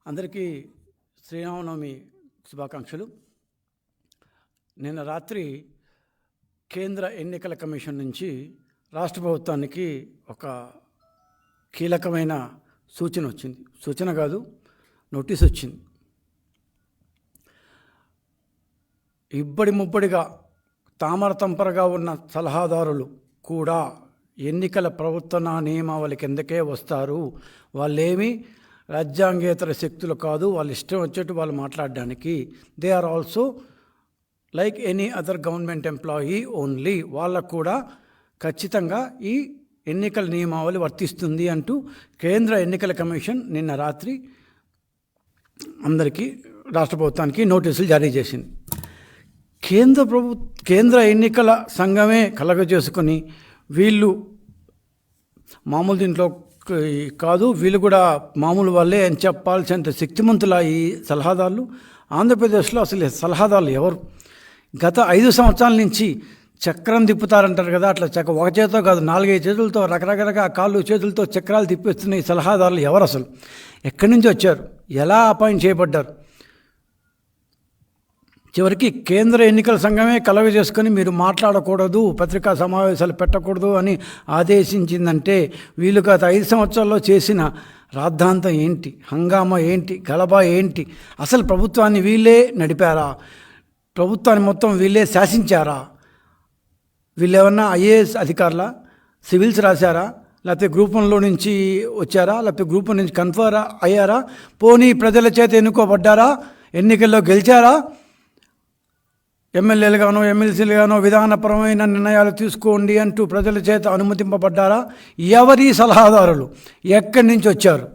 అందరికీ శ్రీరామనవమి శుభాకాంక్షలు. నిన్న రాత్రి కేంద్ర ఎన్నికల కమిషన్ నుంచి రాష్ట్ర ప్రభుత్వానికి ఒక కీలకమైన సూచన వచ్చింది. సూచన కాదు, నోటీస్ వచ్చింది. ఇబ్బడి ముబ్బడిగా తామరతంపరగా ఉన్న సలహాదారులు కూడా ఎన్నికల ప్రవర్తన నియమావళి కిందకే వస్తారు. వాళ్ళేమీ రాజ్యాంగేతర శక్తులు కాదు. వాళ్ళు ఇష్టం వచ్చేట్టు వాళ్ళు మాట్లాడడానికి. They are also like any other government employee only. వాళ్ళకు కూడా ఖచ్చితంగా ఈ ఎన్నికల నియమావళి వర్తిస్తుంది అంటూ కేంద్ర ఎన్నికల కమిషన్ నిన్న రాత్రి అందరికీ రాష్ట్ర ప్రభుత్వానికి నోటీసులు జారీ చేసింది. కేంద్ర ఎన్నికల సంఘమే కలగజేసుకొని వీళ్ళు మామూలు దీంట్లో కాదు, వీళ్ళు కూడా మామూలు వాళ్ళే అని చెప్పాల్సినంత శక్తిమంతుల ఈ సలహాదారులు. ఆంధ్రప్రదేశ్లో అసలు సలహాదారులు ఎవరు? గత 5 సంవత్సరాల నుంచి చక్రం తిప్పుతారంటారు కదా, అట్లా ఒక చేతితో కాదు 4-5 చేతులతో రకరకాలుగా కాళ్ళు చేతులతో చక్రాలు తిప్పిస్తున్న ఈ సలహాదారులు ఎవరు? అసలు ఎక్కడి నుంచి వచ్చారు? ఎలా అపాయింట్ చేయబడ్డారు? చివరికి కేంద్ర ఎన్నికల సంఘమే కలగజేసుకొని మీరు మాట్లాడకూడదు, పత్రికా సమావేశాలు పెట్టకూడదు అని ఆదేశించిందంటే వీళ్ళు గత 5 సంవత్సరాల్లో చేసిన రాద్ధాంతం ఏంటి, హంగామా ఏంటి, గలబా ఏంటి? అసలు ప్రభుత్వాన్ని వీళ్ళే నడిపారా? ప్రభుత్వాన్ని మొత్తం వీళ్ళే శాసించారా? వీళ్ళు ఏమన్నా ఐఏఎస్ అధికారులా? సివిల్స్ రాశారా? లేకపోతే గ్రూప్ 1లో నుంచి వచ్చారా? లేకపోతే గ్రూప్ 1 నుంచి కన్ఫర్ అయ్యారా? పోనీ ప్రజల చేత ఎన్నుకోబడ్డారా? ఎన్నికల్లో గెలిచారా? ఎమ్మెల్యేలుగానో ఎమ్మెల్సీలుగానో విధానపరమైన నిర్ణయాలు తీసుకోండి అంటూ ప్రజల చేత అనుమతింపబడ్డారా? ఎవరి సలహాదారులు? ఎక్కడి నుంచి వచ్చారు?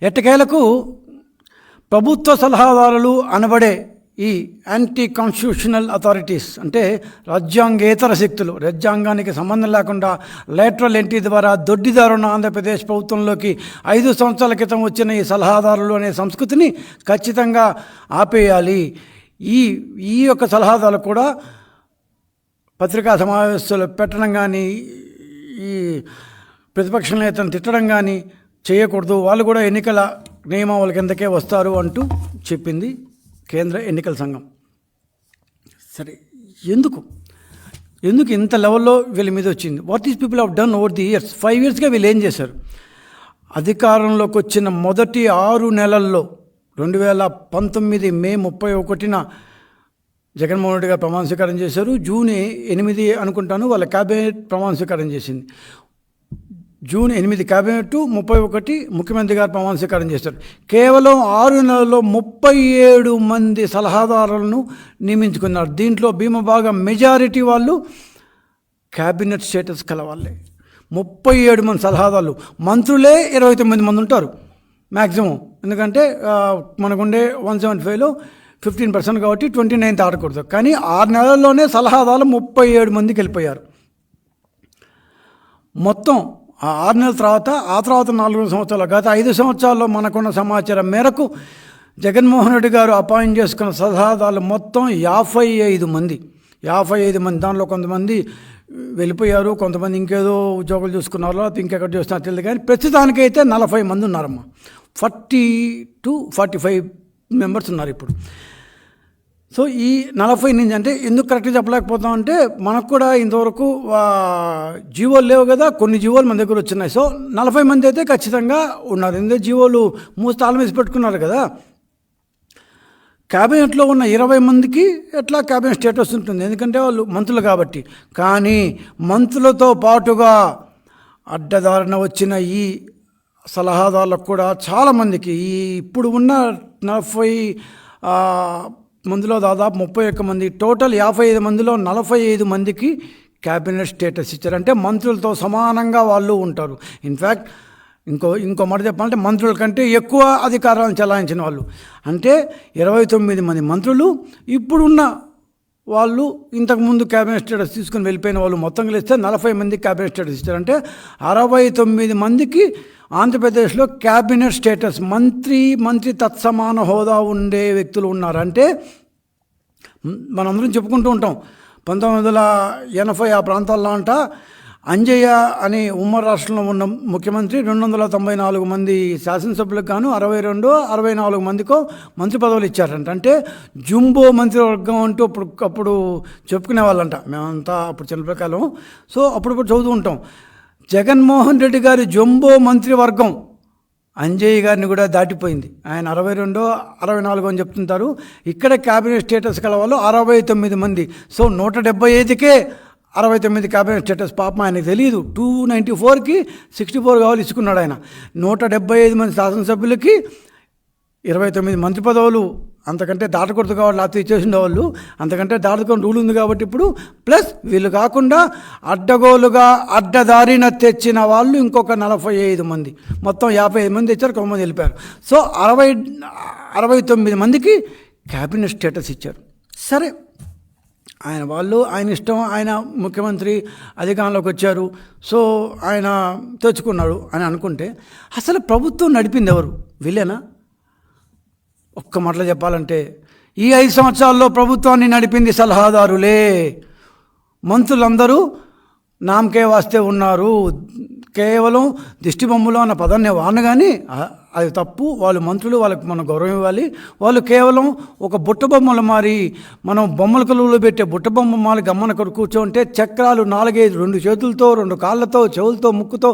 ఎట్టకేలకు ప్రభుత్వ సలహాదారులు అనబడే ఈ యాంటీ కాన్స్టిట్యూషనల్ అథారిటీస్ అంటే రాజ్యాంగేతర శక్తులు, రాజ్యాంగానికి సంబంధం లేకుండా లేటరల్ ఎంట్రీ ద్వారా దొడ్డిదారున్న ఆంధ్రప్రదేశ్ ప్రభుత్వంలోకి 5 సంవత్సరాల క్రితం వచ్చిన ఈ సలహాదారులు అనే సంస్కృతిని ఖచ్చితంగా ఆపేయాలి. ఈ యొక్క సలహాదారులు కూడా పత్రికా సమావేశాలు పెట్టడం కానీ, ఈ ప్రతిపక్ష నేతను తిట్టడం కానీ చేయకూడదు. వాళ్ళు కూడా ఎన్నికల నియమావళి కిందకే వస్తారు అంటూ చెప్పింది కేంద్ర ఎన్నికల సంఘం. సరే, ఎందుకు ఇంత లెవెల్లో వీళ్ళ మీద వచ్చింది? What is people have done over the years? 5 ఇయర్స్గా వీళ్ళు ఏం చేశారు? అధికారంలోకి వచ్చిన మొదటి 6 నెలల్లో 2019 మే 31న జగన్మోహన్ రెడ్డి గారు ప్రమాణ స్వీకారం చేశారు. జూన్ 8 అనుకుంటాను వాళ్ళ క్యాబినెట్ ప్రమాణ స్వీకారం చేసింది. జూన్ 8 క్యాబినెట్, 31 ముఖ్యమంత్రి గారు ప్రమాణ స్వీకారం చేశారు. కేవలం 6 నెలల్లో 37 మంది సలహాదారులను నియమించుకున్నారు. దీంట్లో భీమభాగం మెజారిటీ వాళ్ళు క్యాబినెట్ స్టేటస్ కలవాళ్ళే. 37 మంది సలహాదారులు. మంత్రులే 29 మంది ఉంటారు మ్యాక్సిమం. ఎందుకంటే మనకుండే 175లో 15% కాబట్టి 29th ఆడకూడదు. కానీ 6 నెలల్లోనే సలహాదారులు 37 మందికి వెళ్ళిపోయారు. మొత్తం 6 నెలల తర్వాత 4 సంవత్సరాలు, గత 5 సంవత్సరాల్లో మనకున్న సమాచారం మేరకు జగన్మోహన్ రెడ్డి గారు అపాయింట్ చేసుకున్న సలహాదారులు మొత్తం 55 మంది. దాంట్లో కొంతమంది వెళ్ళిపోయారు, కొంతమంది ఇంకేదో ఉద్యోగాలు చూసుకున్నారు, లేకపోతే ఇంకెక్కడ చూస్తున్నారు తెలియదు. కానీ ప్రస్తుతానికైతే 40 మంది ఉన్నారమ్మా. 40 to 45 మెంబర్స్ ఉన్నారు ఇప్పుడు. సో ఈ 40 నుంచి అంటే ఎందుకు కరెక్ట్గా చెప్పలేకపోతాం అంటే మనకు కూడా ఇంతవరకు జీవోలు లేవు కదా, కొన్ని జీవోలు మన దగ్గర వచ్చినాయి. సో 40 మంది అయితే ఖచ్చితంగా ఉన్నారు. ఎందుకంటే జీవోలు తాళం వేసి పెట్టుకున్నారు కదా. క్యాబినెట్లో ఉన్న 20 మందికి ఎట్లా క్యాబినెట్ స్టేటస్ ఉంటుంది, ఎందుకంటే వాళ్ళు మంత్రులు కాబట్టి. కానీ మంత్రులతో పాటుగా అడ్డదారిన వచ్చిన ఈ సలహాదారులకు కూడా చాలామందికి ఇప్పుడు ఉన్న 40 మందిలో దాదాపు 31 మంది, టోటల్ 55 మందిలో 45 మందికి క్యాబినెట్ స్టేటస్ ఇచ్చారు. అంటే మంత్రులతో సమానంగా వాళ్ళు ఉంటారు. ఇన్ఫ్యాక్ట్ ఇంకో మాట చెప్పాలంటే మంత్రుల కంటే ఎక్కువ అధికారాలను చెలాయించిన వాళ్ళు. అంటే 29 మంది మంత్రులు ఇప్పుడున్న వాళ్ళు ఇంతకుముందు క్యాబినెట్ స్టేటస్ తీసుకుని వెళ్ళిపోయిన వాళ్ళు మొత్తం కలిస్తే 40 మందికి క్యాబినెట్ స్టేటస్ ఇచ్చారు. అంటే 69 మందికి ఆంధ్రప్రదేశ్లో క్యాబినెట్ స్టేటస్, మంత్రి తత్సమాన హోదా ఉండే వ్యక్తులు ఉన్నారంటే మనందరం చెప్పుకుంటూ ఉంటాం 1980 ఆ ప్రాంతాల్లో అంట అంజయ్య అనే ఉమ్మడి రాష్ట్రంలో ఉన్న ముఖ్యమంత్రి 294 మంది శాసనసభ్యులకు గాను 64 మందికో మంత్రి పదవులు ఇచ్చారంట. అంటే జుంబో మంత్రివర్గం అంటూ అప్పుడు చెప్పుకునే వాళ్ళంట. మేమంతా అప్పుడు చిన్నపిల్లకాయలం. సో అప్పుడు చదువుతూ ఉంటాం. జగన్మోహన్ రెడ్డి గారి జంబో మంత్రివర్గం అంజయ్య గారిని కూడా దాటిపోయింది. ఆయన 62, 64 అని చెప్తుంటారు. ఇక్కడ క్యాబినెట్ స్టేటస్ కల వాళ్ళు 69 మంది. సో 175కే 69 క్యాబినెట్ స్టేటస్. పాపం ఆయనకు తెలియదు. 294కి 64 కావాలి ఇచ్చుకున్నాడు ఆయన. 175 మంది శాసనసభ్యులకి 29 మంత్రి పదవులు. అంతకంటే దాటకూడదు కాబట్టి లేకపోతే ఇచ్చేసిన వాళ్ళు, అంతకంటే దాటుకొని రూల్ ఉంది కాబట్టి ఇప్పుడు. ప్లస్ వీళ్ళు కాకుండా అడ్డగోలుగా అడ్డదారిన తెచ్చిన వాళ్ళు ఇంకొక 45 మంది, మొత్తం 55 మంది తెచ్చారు, 9 మంది వెళ్ళిపోయారు. సో 69 మందికి క్యాబినెట్ స్టేటస్ ఇచ్చారు. సరే, ఆయన వాళ్ళు ఆయన ఇష్టం, ఆయన ముఖ్యమంత్రి అధికారంలోకి వచ్చారు, సో ఆయన తెచ్చుకున్నాడు అని అనుకుంటే అసలు ప్రభుత్వం నడిపింది ఎవరు? వీళ్ళేనా? ఒక్క మాటలో చెప్పాలంటే ఈ 5 సంవత్సరాల్లో ప్రభుత్వాన్ని నడిపింది సలహాదారులే. మంత్రులందరూ నామకే వాస్తే ఉన్నారు. కేవలం దిష్టిబొమ్మలు అన్న పదాన్ని వాడిన కానీ అది తప్పు. వాళ్ళు మంత్రులు, వాళ్ళకి మనం గౌరవం ఇవ్వాలి. వాళ్ళు కేవలం ఒక బుట్ట బొమ్మలు మారి, మనం బొమ్మల కొలువులో పెట్టే బుట్ట బొమ్మ మారి గమ్మన కూర్చోంటే చక్రాలు 4-5, 2 చేతులతో, 2 కాళ్ళతో, చెవులతో, ముక్కుతో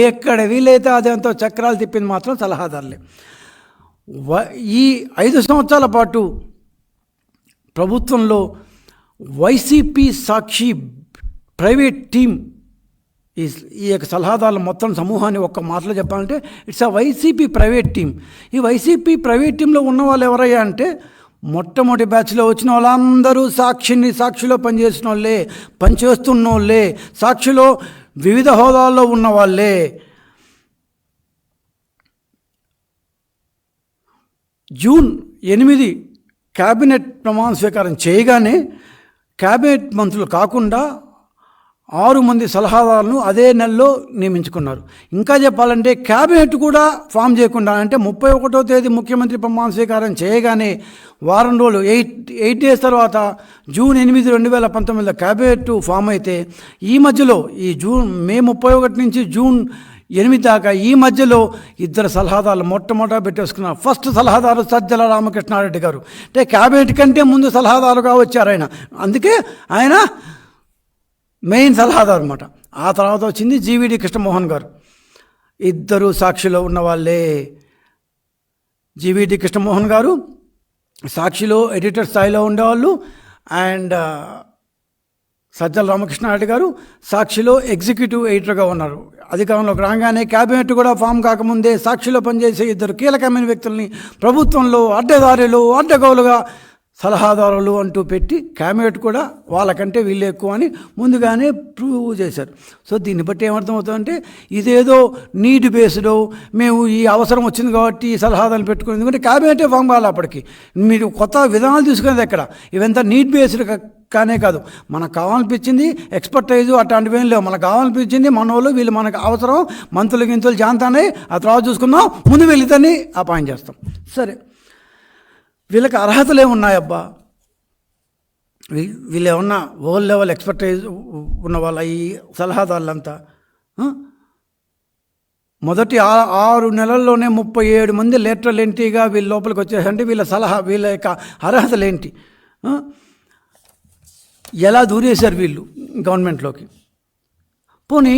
ఎక్కడ వీలైతే అదేంతో చక్రాలు తిప్పింది మాత్రం సలహాదారులే. ఈ 5 సంవత్సరాల పాటు ప్రభుత్వంలో వైసీపీ సాక్షి ప్రైవేట్ టీం, ఈ యొక్క సలహాదారుల మొత్తం సమూహాన్ని ఒక్క మాటలో చెప్పాలంటే it's a YCP private team. ఈ వైసీపీ ప్రైవేట్ టీంలో ఉన్న వాళ్ళు ఎవరయ్యా అంటే మొట్టమొదటి బ్యాచ్లో వచ్చిన వాళ్ళందరూ సాక్షిలో పనిచేసిన వాళ్ళే, పనిచేస్తున్న వాళ్ళే, సాక్షిలో వివిధ హోదాల్లో ఉన్న వాళ్ళే. జూన్ 8 క్యాబినెట్ ప్రమాణ స్వీకారం చేయగానే క్యాబినెట్ మంత్రులు కాకుండా 6 మంది సలహాదారులను అదే నెలలో నియమించుకున్నారు. ఇంకా చెప్పాలంటే క్యాబినెట్ కూడా ఫామ్ చేయకుండా, అంటే 31వ తేదీ ముఖ్యమంత్రి ప్రమాణ స్వీకారం చేయగానే వారం రోజులు 8 డేస్ తర్వాత జూన్ 8, 2019 క్యాబినెట్ ఫామ్ అయితే ఈ మధ్యలో మే 31 నుంచి జూన్ 8 దాకా ఈ మధ్యలో 2 సలహాదారులు మొట్టమొదట పెట్టేసుకున్నారు. ఫస్ట్ సలహాదారు సజ్జల రామకృష్ణారెడ్డి గారు. అంటే క్యాబినెట్ కంటే ముందు సలహాదారుగా వచ్చారు ఆయన, అందుకే ఆయన మెయిన్ సలహాదారు అన్నమాట. ఆ తర్వాత వచ్చింది జీవీడి కృష్ణమోహన్ గారు. 2 సాక్షిలో ఉన్న వాళ్ళే. జీవీడి కృష్ణమోహన్ గారు సాక్షిలో ఎడిటర్ స్థాయిలో ఉండేవాళ్ళు, అండ్ సజ్జల రామకృష్ణారెడ్డి గారు సాక్షిలో ఎగ్జిక్యూటివ్ ఎడిటర్గా ఉన్నారు. అధికారంలోకి రాగానే క్యాబినెట్ కూడా ఫామ్ కాకముందే సాక్షిలో పనిచేసే 2 కీలకమైన వ్యక్తుల్ని ప్రభుత్వంలో అడ్డగోలుగా సలహాదారులు అంటూ పెట్టి క్యాబినెట్ కూడా వాళ్ళకంటే వీళ్ళు ఎక్కువ అని ముందుగానే ప్రూవ్ చేశారు. సో దీన్ని బట్టి ఏమర్థమవుతుందంటే ఇదేదో నీడ్ బేస్డ్, మేము ఈ అవసరం వచ్చింది కాబట్టి ఈ సలహాదారులు పెట్టుకుని, ఎందుకంటే క్యాబినెటే ఫామ్ కావాలి. అప్పటికి మీరు కొత్త విధానాలు తీసుకునేది ఎక్కడ? ఇవంతా నీడ్ బేస్డ్ కానే కాదు. మనకు కావాలనిపించింది ఎక్స్పర్టైజు అట్లాంటివి ఏం లేవు. మనకు కావాలనిపించింది మనోళ్ళు వీళ్ళు, మనకు అవసరం మంత్రులు గింతులు జాంతానే, ఆ తర్వాత చూసుకుందాం, ముందు వీళ్ళిద్దరిని అపాయింట్ చేస్తాం. సరే, వీళ్ళకి అర్హతలు ఏమున్నాయబ్బా? వీళ్ళు ఏమన్నా వరల్డ్ లెవెల్ ఎక్స్పర్టైజ్ ఉన్న వాళ్ళ ఈ సలహాదారులంతా? మొదటి 6 నెలల్లోనే 37 మంది లేటరల్ ఎంట్రీగా వీళ్ళ లోపలికి వచ్చేసంటే వీళ్ళ యొక్క అర్హతలు ఏంటి? ఎలా దూరేశారు వీళ్ళు గవర్నమెంట్లోకి? పోనీ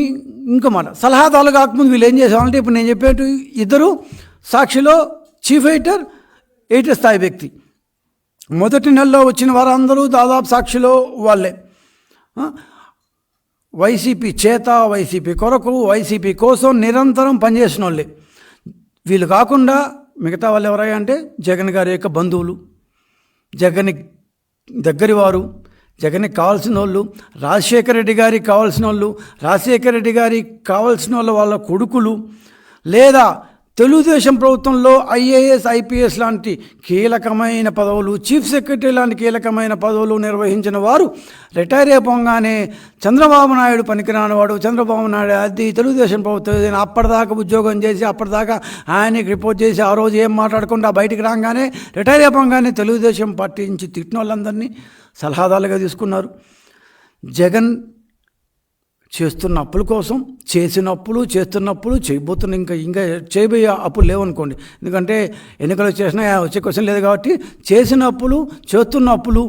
ఇంకో మాట, సలహాదారులు కాకముందు వీళ్ళు ఏం చేసేవాళ్ళంటే ఇప్పుడు నేను చెప్పేట్టు 2 సాక్షిలో చీఫ్ ఎడిటర్ స్థాయి వ్యక్తి. మొదటి నెలలో వచ్చిన వారందరూ దాదాపు సాక్షిలో వాళ్ళే. వైసీపీ చేత, వైసీపీ కొరకు, వైసీపీ కోసం నిరంతరం పనిచేసిన వాళ్ళే. వీళ్ళు కాకుండా మిగతా వాళ్ళు ఎవరయ్యా అంటే జగన్ గారి యొక్క బంధువులు, జగన్ దగ్గరి వారు, జగన్కి కావాల్సిన వాళ్ళు, రాజశేఖర రెడ్డి గారికి కావాల్సిన వాళ్ళు, రాజశేఖర రెడ్డి గారికి కావాల్సిన వాళ్ళ కొడుకులు, లేదా తెలుగుదేశం ప్రభుత్వంలో ఐఏఎస్, ఐపీఎస్ లాంటి కీలకమైన పదవులు, చీఫ్ సెక్రటరీ లాంటి కీలకమైన పదవులు నిర్వహించిన వారు రిటైర్ అయిపోగానే చంద్రబాబు నాయుడు పనికిరానివాడు, చంద్రబాబు నాయుడు అది తెలుగుదేశం ప్రభుత్వం అప్పటిదాకా ఉద్యోగం చేసి అప్పటిదాకా ఆయనకి రిపోర్ట్ చేసి ఆ రోజు ఏం మాట్లాడకుండా బయటికి రాగానే రిటైర్ అయిపోగానే తెలుగుదేశం పార్టీ నుంచి తిట్టిన వాళ్ళందరినీ సలహాదారులుగా తీసుకున్నారు. జగన్ చేస్తున్న అప్పుల కోసం, చేసిన అప్పులు, చేస్తున్నప్పుడు, చేయబోతున్న ఇంకా చేయబోయే అప్పులు లేవనుకోండి. ఎందుకంటే ఎన్నికలు చేసినా వచ్చే క్వశ్చన్ లేదు కాబట్టి చేసిన అప్పులు, చేస్తున్న అప్పులు,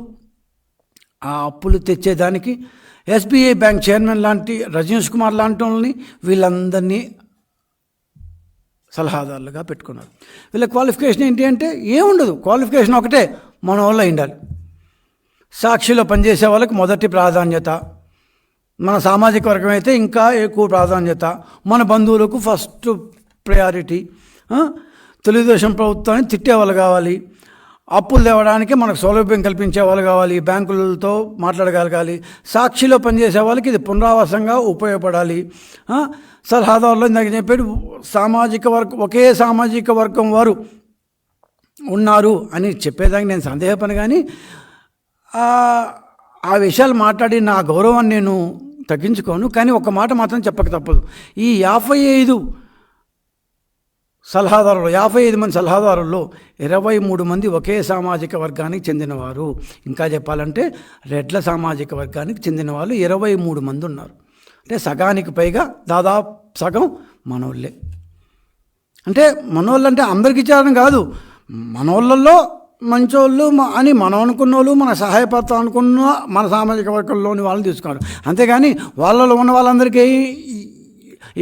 ఆ అప్పులు తెచ్చేదానికి ఎస్బీఐ బ్యాంక్ చైర్మన్ లాంటి రజనీష్ కుమార్ లాంటి వాళ్ళని వీళ్ళందరినీ సలహాదారులుగా పెట్టుకున్నారు. వీళ్ళ క్వాలిఫికేషన్ ఏంటి అంటే ఏముండదు, క్వాలిఫికేషన్ ఒకటే, మన వల్ల ఉండాలి. సాక్షిలో పనిచేసే వాళ్ళకి మొదటి ప్రాధాన్యత, మన సామాజిక వర్గం అయితే ఇంకా ఎక్కువ ప్రాధాన్యత, మన బంధువులకు ఫస్ట్ ప్రయారిటీ, తెలుగుదేశం ప్రభుత్వాన్ని తిట్టేవాళ్ళు కావాలి, అప్పులు తేవడానికి మనకు సౌలభ్యం కల్పించే వాళ్ళు కావాలి, బ్యాంకులతో మాట్లాడగలగాలి, సాక్షిలో పనిచేసే వాళ్ళకి ఇది పునరావాసంగా ఉపయోగపడాలి. సలహాదారులు ఇందాక చెప్పాడు సామాజిక వర్గం, ఒకే సామాజిక వర్గం వారు ఉన్నారు అని చెప్పేదానికి నేను సందేహపడను. కానీ ఆ విషయాలు మాట్లాడి నా గౌరవాన్ని నేను తగ్గించుకోను. కానీ ఒక మాట మాత్రం చెప్పక తప్పదు, ఈ 55 సలహాదారులు, 55 మంది సలహాదారుల్లో 23 మంది ఒకే సామాజిక వర్గానికి చెందినవారు. ఇంకా చెప్పాలంటే రెడ్ల సామాజిక వర్గానికి చెందిన వాళ్ళు 23 మంది ఉన్నారు. అంటే సగానికి పైగా, దాదాపు సగం మనోళ్ళే. అంటే మనోళ్ళు అంటే అందరికి ఇచ్చారని కాదు, మనోళ్ళల్లో మంచోళ్ళు అని మనం అనుకున్న వాళ్ళు, మన సహాయపడతా అనుకున్న మన సామాజిక వర్గంలోని వాళ్ళని తీసుకున్నారు. అంతేగాని వాళ్ళలో ఉన్న వాళ్ళందరికీ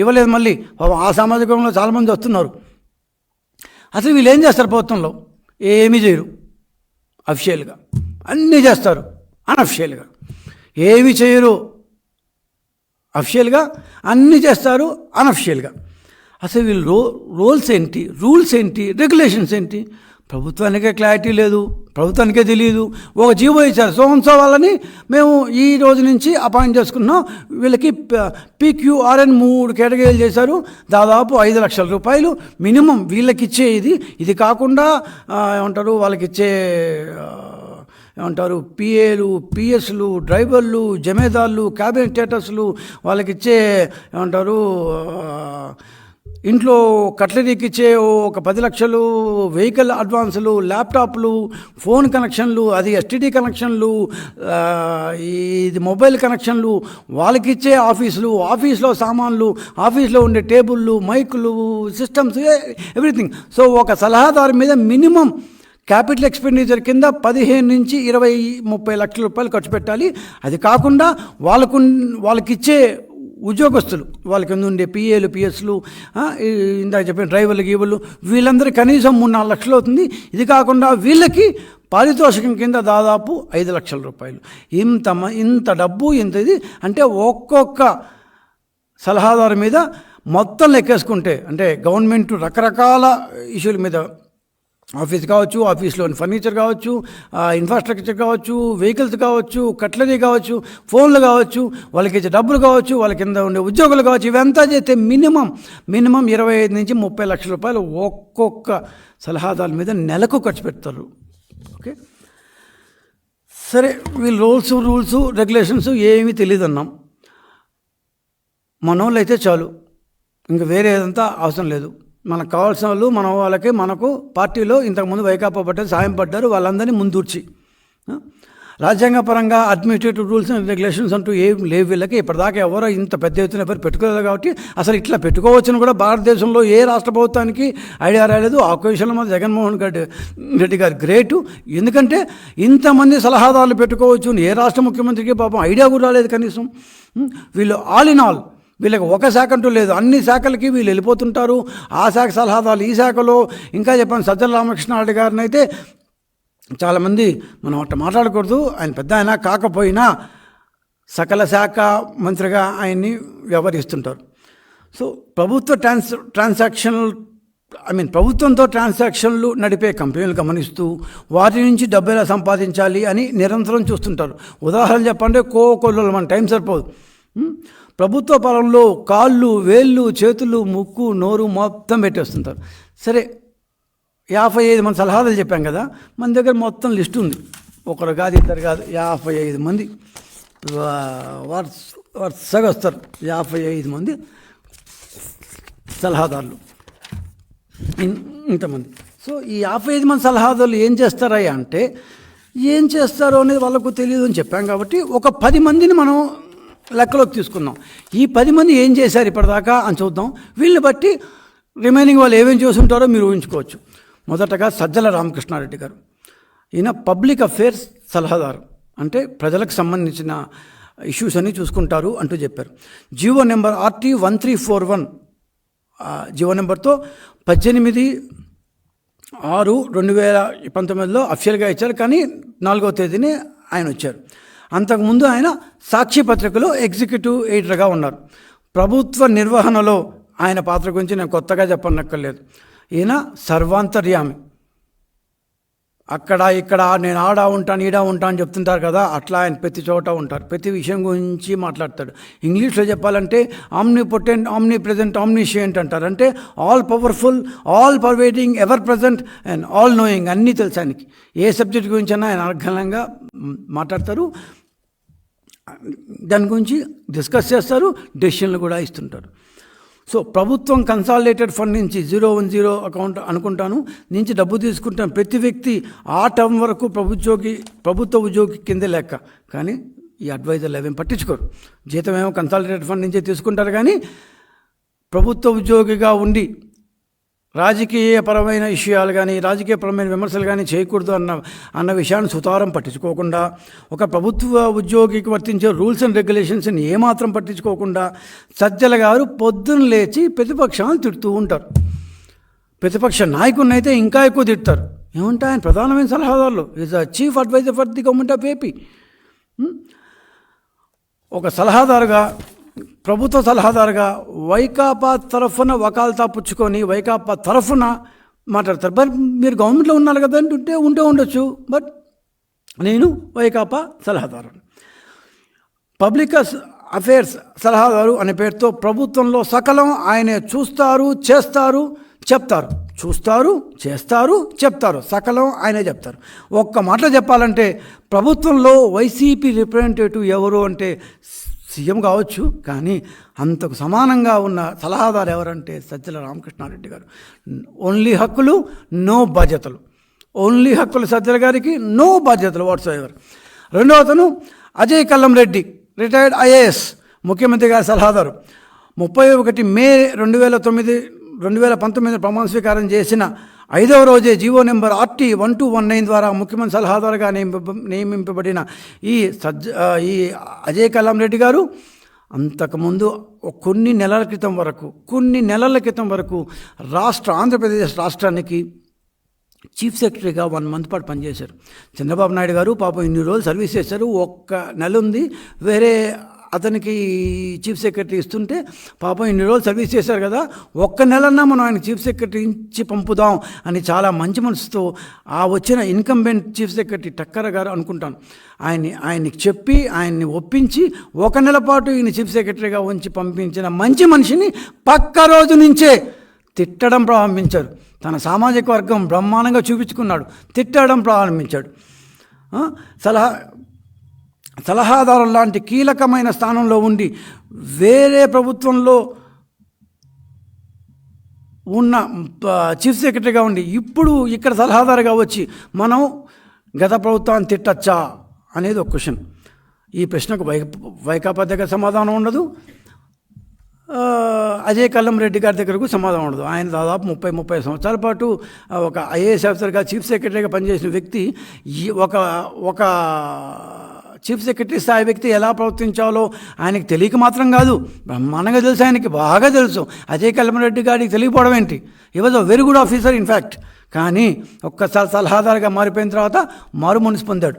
ఇవ్వలేదు. మళ్ళీ ఆ సామాజిక వర్గంలో చాలామంది వస్తున్నారు. అసలు వీళ్ళు ఏం చేస్తారు? ప్రభుత్వంలో ఏమీ చేయరు. అఫిషియల్గా అన్నీ చేస్తారు, అన్అఫిషియల్గా ఏమీ చేయరు. అఫిషియల్గా అన్నీ చేస్తారు, అన్అఫిషియల్గా. అసలు వీళ్ళు రూల్స్ ఏంటి, రూల్స్ ఏంటి, రెగ్యులేషన్స్ ఏంటి? ప్రభుత్వానికే క్లారిటీ లేదు, ప్రభుత్వానికే తెలియదు. ఒక జీవో ఇచ్చారు, సోన్సో వాళ్ళని మేము ఈ రోజు నుంచి అపాయింట్ చేసుకున్నాం, వీళ్ళకి PQRN 3 కేటగిరీలు చేశారు, దాదాపు 5 లక్షల రూపాయలు మినిమం వీళ్ళకి ఇచ్చే ఇది కాకుండా ఏమంటారు వాళ్ళకిచ్చే ఏమంటారు PAలు, PSలు, డ్రైవర్లు, జమేదారులు, క్యాబినెట్ స్టేటస్లు, వాళ్ళకిచ్చే ఏమంటారు ఇంట్లో కట్లరీకి ఇచ్చే ఒక 10 లక్షలు, వెహికల్ అడ్వాన్సులు, ల్యాప్టాప్లు, ఫోన్ కనెక్షన్లు, అది STD కనెక్షన్లు, ఇది మొబైల్ కనెక్షన్లు, వాళ్ళకిచ్చే ఆఫీసులు, ఆఫీస్లో సామాన్లు, ఆఫీస్లో ఉండే టేబుళ్ళు, మైకులు, సిస్టమ్స్, ఎవ్రీథింగ్. సో ఒక సలహాదారు మీద మినిమం క్యాపిటల్ ఎక్స్పెండిచర్ కింద 15 నుంచి 20-30 లక్షల రూపాయలు ఖర్చు పెట్టాలి. అది కాకుండా వాళ్ళకిచ్చే ఉద్యోగస్తులు, వాళ్ళ కింద ఉండే PAలు, PSలు, ఇందాక చెప్పిన డ్రైవర్లు, గీవర్లు, వీళ్ళందరికీ కనీసం 3-4 లక్షలు అవుతుంది. ఇది కాకుండా వీళ్ళకి పారితోషికం కింద దాదాపు 5 లక్షల రూపాయలు. ఇంత డబ్బు, ఇంత ఇది అంటే ఒక్కొక్క సలహాదారు మీద మొత్తం లెక్కేసుకుంటే, అంటే గవర్నమెంట్ రకరకాల ఇష్యూల మీద, ఆఫీస్ కావచ్చు, ఆఫీస్లోని ఫర్నిచర్ కావచ్చు, ఇన్ఫ్రాస్ట్రక్చర్ కావచ్చు, వెహికల్స్ కావచ్చు, కట్లరీ కావచ్చు, ఫోన్లు కావచ్చు, వాళ్ళకి ఇచ్చే డబ్బులు కావచ్చు, వాళ్ళ కింద ఉండే ఉద్యోగులు కావచ్చు, ఇవంతా చేస్తే మినిమం 25 నుంచి 30 లక్షల రూపాయలు ఒక్కొక్క సలహాదారుల మీద నెలకు ఖర్చు పెడతారు. ఓకే, సరే, వీళ్ళు రూల్స్ రెగ్యులేషన్స్ ఏమీ తెలియదు అన్నాం. మనోళ్ళు అయితే చాలు, ఇంకా వేరే ఏదంతా అవసరం లేదు. మనకు కావాల్సిన వాళ్ళు మన వాళ్ళకి, మనకు పార్టీలో ఇంతకుముందు వైకాపా పడ్డారు, సాయం పడ్డారు, వాళ్ళందరినీ ముందూర్చి రాజ్యాంగపరంగా అడ్మినిస్ట్రేటివ్ రూల్స్ అండ్ రెగ్యులేషన్స్ అంటూ ఏం లేవు వీళ్ళకి. ఇప్పటిదాకా ఎవరో ఇంత పెద్ద ఎత్తున ఎవరు పెట్టుకోలేదు. కాబట్టి అసలు ఇట్లా పెట్టుకోవచ్చని కూడా భారతదేశంలో ఏ రాష్ట్ర ప్రభుత్వానికి ఐడియా రాలేదు. ఆ విషయంలో మన జగన్మోహన్ రెడ్డి గారు గ్రేటు. ఎందుకంటే ఇంతమంది సలహాదారులు పెట్టుకోవచ్చు ఏ రాష్ట్ర ముఖ్యమంత్రికి పాపం ఐడియా కూడా రాలేదు కనీసం. వీళ్ళు ఆల్ ఇన్ ఆల్, వీళ్ళకి ఒక శాఖ అంటూ లేదు, అన్ని శాఖలకి వీళ్ళు వెళ్ళిపోతుంటారు. ఆ శాఖ సలహాదారులు ఈ శాఖలో, ఇంకా చెప్పాను సజ్జల రామకృష్ణారెడ్డి గారిని అయితే చాలామంది మనం అట్లా మాట్లాడకూడదు, ఆయన పెద్ద ఆయన కాకపోయినా సకల శాఖ మంత్రిగా ఆయన్ని వ్యవహరిస్తుంటారు. సో ప్రభుత్వ ప్రభుత్వంతో ట్రాన్సాక్షన్లు నడిపే కంపెనీలు గమనిస్తూ వాటి నుంచి డబ్బు ఎలా సంపాదించాలి అని నిరంతరం చూస్తుంటారు. ఉదాహరణ చెప్పండి, కోకొల్లు మన టైం సరిపోదు. ప్రభుత్వ పాలనలో కాళ్ళు, వేళ్ళు, చేతులు, ముక్కు, నోరు మొత్తం పెట్టేస్తుంటారు. సరే, 55 మంది సలహాదారులు చెప్పాం కదా, మన దగ్గర మొత్తం లిస్ట్ ఉంది. ఒకరు కాదు, ఇద్దరు కాదు, 55 మంది వరుసగా వస్తారు. 55 మంది సలహాదారులు, ఇంతమంది. సో ఈ 55 మంది సలహాదారులు ఏం చేస్తారా అంటే, ఏం చేస్తారో అనేది వాళ్ళకు తెలియదు అని చెప్పాం. కాబట్టి ఒక 10 మందిని మనం లెక్కలోకి తీసుకుందాం. ఈ 10 మంది ఏం చేశారు ఇప్పటిదాకా అని చూద్దాం. వీళ్ళని బట్టి రిమైనింగ్ వాళ్ళు ఏమేం చేస్తుంటారో మీరు ఊహించుకోవచ్చు. మొదటగా సజ్జల రామకృష్ణారెడ్డి గారు. ఈయన పబ్లిక్ అఫేర్స్ సలహాదారు, అంటే ప్రజలకు సంబంధించిన ఇష్యూస్ అన్నీ చూసుకుంటారు అంటూ చెప్పారు. జీవో నెంబర్ RT 1341 జీవో నెంబర్తో 18/6/2019లో అఫిషియల్గా ఇచ్చారు, కానీ 4వ తేదీనే ఆయన వచ్చారు. అంతకుముందు ఆయన సాక్షి పత్రికలో ఎగ్జిక్యూటివ్ ఎడిటర్గా ఉన్నారు. ప్రభుత్వ నిర్వహణలో ఆయన పాత్ర గురించి నేను కొత్తగా చెప్పనక్కర్లేదు. ఈయన సర్వాంతర్యామి. అక్కడ ఇక్కడ నేను ఆడ ఉంటాను ఈడ ఉంటాను అని చెప్తుంటారు కదా, అట్లా ఆయన ప్రతి చోట ఉంటారు. ప్రతి విషయం గురించి మాట్లాడతాడు. ఇంగ్లీష్లో చెప్పాలంటే ఆమ్నిపోటెంట్, ఆమ్ని ప్రెజెంట్, ఆమ్నిషియంట్ అంటారు. అంటే all powerful, all pervading, ever present and all knowing. అన్నీ తెలుసు ఆయనకి. ఏ సబ్జెక్ట్ గురించి అయినా ఆయన అర్ఘనంగా మాట్లాడతారు, దాని గురించి డిస్కస్ చేస్తారు, డెసిషన్లు కూడా ఇస్తుంటారు. సో ప్రభుత్వం కన్సాలిడేటెడ్ ఫండ్ నుంచి 010 అకౌంట్ అనుకుంటాను నుంచి డబ్బు తీసుకుంటాం ప్రతి వ్యక్తి ఆ టర్మ్ వరకు ప్రభుత్వ ఉద్యోగి కింద లెక్క. కానీ ఈ అడ్వైజర్లు అవేం పట్టించుకోరు. జీతం ఏమో కన్సాలిడేటెడ్ ఫండ్ నుంచే తీసుకుంటారు, కానీ ప్రభుత్వ ఉద్యోగిగా ఉండి రాజకీయపరమైన విషయాలు కానీ రాజకీయపరమైన విమర్శలు కానీ చేయకూడదు అన్న విషయాన్ని సుతారం పట్టించుకోకుండా, ఒక ప్రభుత్వ ఉద్యోగికి వర్తించే రూల్స్ అండ్ రెగ్యులేషన్స్ని ఏమాత్రం పట్టించుకోకుండా సజ్జల గారు పొద్దున్న లేచి ప్రతిపక్షాలను తిడుతూ ఉంటారు. ప్రతిపక్ష నాయకుడిని అయితే ఇంకా ఎక్కువ తిడతారు. ఏమంటే ఆయన ప్రధానమైన సలహాదారులు, is the chief adviser for the government of AP. ఒక సలహాదారుగా, ప్రభుత్వ సలహాదారుగా వైకాపా తరఫున వకాల్తా పుచ్చుకొని వైకాపా తరఫున మాట్లాడతారు. బట్ మీరు గవర్నమెంట్లో ఉన్నారు కదా ఉంటే ఉండొచ్చు, బట్ నేను వైకాపా సలహాదారు. పబ్లిక్ అఫేర్స్ సలహాదారు అనే పేరుతో ప్రభుత్వంలో సకలం ఆయనే చూస్తారు, చేస్తారు, చెప్తారు. చూస్తారు, చేస్తారు, చెప్తారు, సకలం ఆయనే చెప్తారు. ఒక్క మాటలో చెప్పాలంటే ప్రభుత్వంలో వైసీపీ రిప్రజెంటేటివ్ ఎవరు అంటే సీఎం కావచ్చు, కానీ అంతకు సమానంగా ఉన్న సలహాదారు ఎవరంటే సజ్జల రామకృష్ణారెడ్డి గారు. ఓన్లీ హక్కులు, నో బాధ్యతలు. ఓన్లీ హక్కులు సజ్జల గారికి, నో బాధ్యతలు వాట్స్ ఎవర్. రెండవ అతను అజయ్ కల్లం రెడ్డి, రిటైర్డ్ IAS, ముఖ్యమంత్రి గారి సలహాదారు. 31 మే 2019 ప్రమాణ స్వీకారం చేసిన 5వ రోజే జీవో నెంబర్ RT 1219 ద్వారా ముఖ్యమంత్రి సలహాదారుగా నియమింపబడిన ఈ అజయ్ కల్లం రెడ్డి గారు అంతకుముందు కొన్ని నెలల క్రితం వరకు ఆంధ్రప్రదేశ్ రాష్ట్రానికి చీఫ్ సెక్రటరీగా 1 మంత్ పాటు పనిచేశారు. చంద్రబాబు నాయుడు గారు పాపం ఇన్ని రోజులు సర్వీస్ చేశారు. 1 నెల ఉంది, వేరే అతనికి చీఫ్ సెక్రటరీ ఇస్తుంటే పాపం ఇన్ని రోజులు సర్వీస్ చేశారు కదా, 1 నెలన్నా మనం ఆయన చీఫ్ సెక్రటరీ ఇచ్చి పంపుదాం అని చాలా మంచి మనసుతో ఆ వచ్చిన ఇన్కంబెంట్ చీఫ్ సెక్రటరీ టక్కర గారు అనుకుంటాను ఆయనకి చెప్పి ఆయన్ని ఒప్పించి 1 నెల పాటు ఈయన చీఫ్ సెక్రటరీగా ఉంచి పంపించిన మంచి మనిషిని పక్క రోజు నుంచే తిట్టడం ప్రారంభించారు. తన సామాజిక వర్గం బ్రహ్మాండంగా చూపించుకున్నాడు, తిట్టడం ప్రారంభించాడు. సలహాదారు లాంటి కీలకమైన స్థానంలో ఉండి వేరే ప్రభుత్వంలో ఉన్న చీఫ్ సెక్రటరీగా ఉండి ఇప్పుడు ఇక్కడ సలహాదారుగా వచ్చి మనం గత ప్రభుత్వాన్ని తిట్టచ్చా అనేది ఒక క్వశ్చన్. ఈ ప్రశ్నకు వైకాపా దగ్గర సమాధానం ఉండదు, అజయ్ కల్లం రెడ్డి గారి దగ్గరకు సమాధానం ఉండదు. ఆయన దాదాపు 30 సంవత్సరాల పాటు ఒక IAS ఆఫీసర్గా చీఫ్ సెక్రటరీగా పనిచేసిన వ్యక్తి ఒక చీఫ్ సెక్రటరీ స్థాయి వ్యక్తి ఎలా ప్రవర్తించాలో ఆయనకి తెలియక మాత్రం కాదు, బ్రహ్మాండంగా తెలుసు, ఆయనకి బాగా తెలుసు. అజయ్ కల్లం రెడ్డి గారికి తెలియకపోవడం ఏంటి? He was a very good officer in fact. కానీ ఒక్కసారి సలహాదారుగా మారిపోయిన తర్వాత మారు మనసు పొందాడు,